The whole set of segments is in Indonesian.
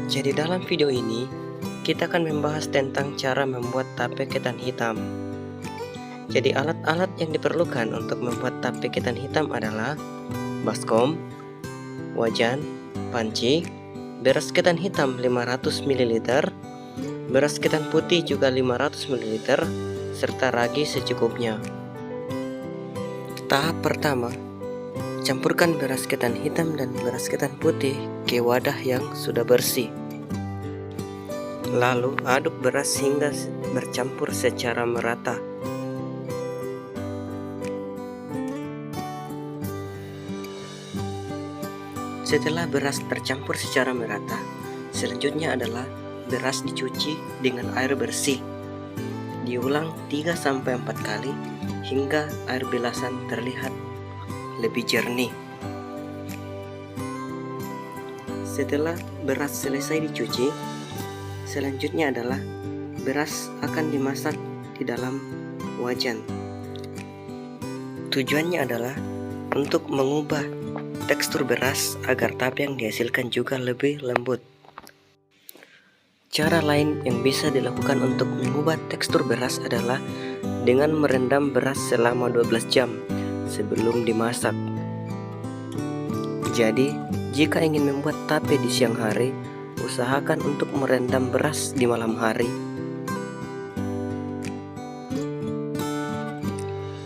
Jadi dalam video ini kita akan membahas tentang cara membuat tape ketan hitam. Jadi alat-alat yang diperlukan untuk membuat tape ketan hitam adalah baskom, wajan, panci, beras ketan hitam 500 ml, beras ketan putih juga 500 ml, serta ragi secukupnya. Tahap pertama, campurkan beras ketan hitam dan beras ketan putih ke wadah yang sudah bersih. Lalu aduk beras hingga bercampur secara merata. Setelah beras tercampur secara merata, selanjutnya adalah beras dicuci dengan air bersih. Diulang 3-4 kali hingga air bilasan terlihat lebih jernih. Setelah beras selesai dicuci, selanjutnya adalah beras akan dimasak di dalam wajan. Tujuannya adalah untuk mengubah tekstur beras agar tape yang dihasilkan juga lebih lembut. Cara lain yang bisa dilakukan untuk mengubah tekstur beras adalah dengan merendam beras selama 12 jam sebelum dimasak. Jadi, jika ingin membuat tape di siang hari, usahakan untuk merendam beras di malam hari.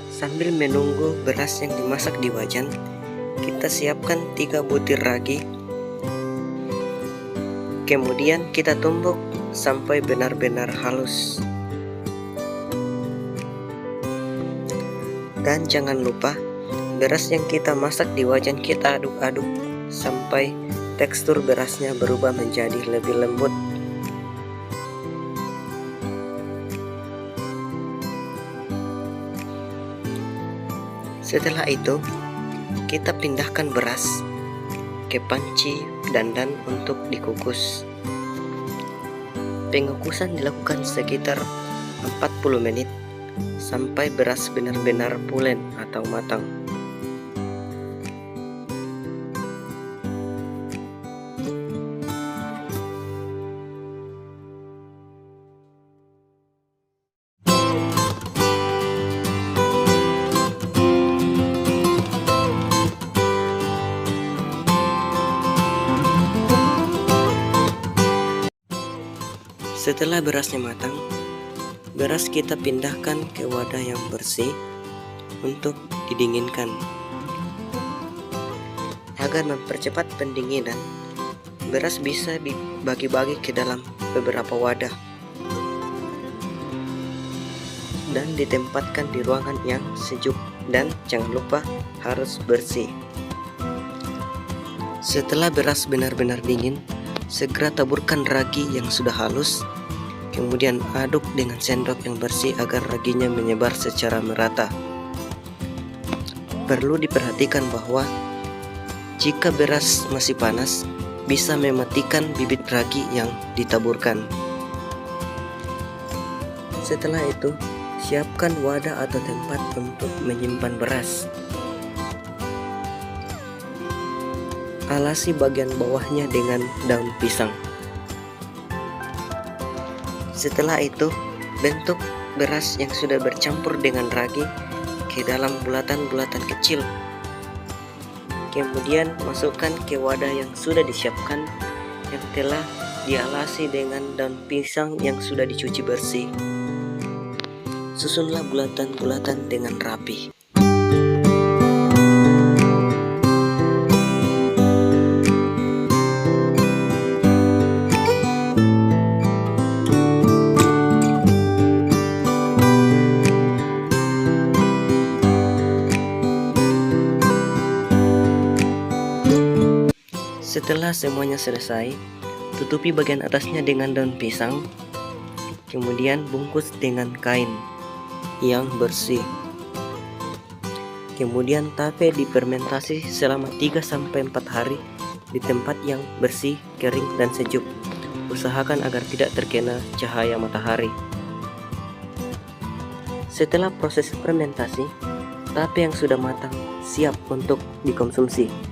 Sambil menunggu beras yang dimasak di wajan, kita siapkan 3 butir ragi. Kemudian kita tumbuk sampai benar-benar halus. Dan jangan lupa, beras yang kita masak di wajan kita aduk-aduk sampai tekstur berasnya berubah menjadi lebih lembut. Setelah itu, kita pindahkan beras ke panci dandan untuk dikukus. Pengukusan dilakukan sekitar 40 menit sampai beras benar-benar pulen atau matang. Setelah berasnya matang, beras kita pindahkan ke wadah yang bersih untuk didinginkan. Agar mempercepat pendinginan, beras bisa dibagi-bagi ke dalam beberapa wadah dan ditempatkan di ruangan yang sejuk, dan jangan lupa harus bersih. Setelah beras benar-benar dingin, segera taburkan ragi yang sudah halus, kemudian aduk dengan sendok yang bersih agar raginya menyebar secara merata. Perlu diperhatikan bahwa jika beras masih panas, bisa mematikan bibit ragi yang ditaburkan. Setelah itu, siapkan wadah atau tempat untuk menyimpan beras. Alasi bagian bawahnya dengan daun pisang. Setelah itu, bentuk beras yang sudah bercampur dengan ragi ke dalam bulatan-bulatan kecil. Kemudian masukkan ke wadah yang sudah disiapkan yang telah dialasi dengan daun pisang yang sudah dicuci bersih. Susunlah bulatan-bulatan dengan rapi. Setelah semuanya selesai, tutupi bagian atasnya dengan daun pisang, kemudian bungkus dengan kain yang bersih. Kemudian tape difermentasi selama 3-4 hari di tempat yang bersih, kering, dan sejuk. Usahakan agar tidak terkena cahaya matahari. Setelah proses fermentasi, tape yang sudah matang siap untuk dikonsumsi.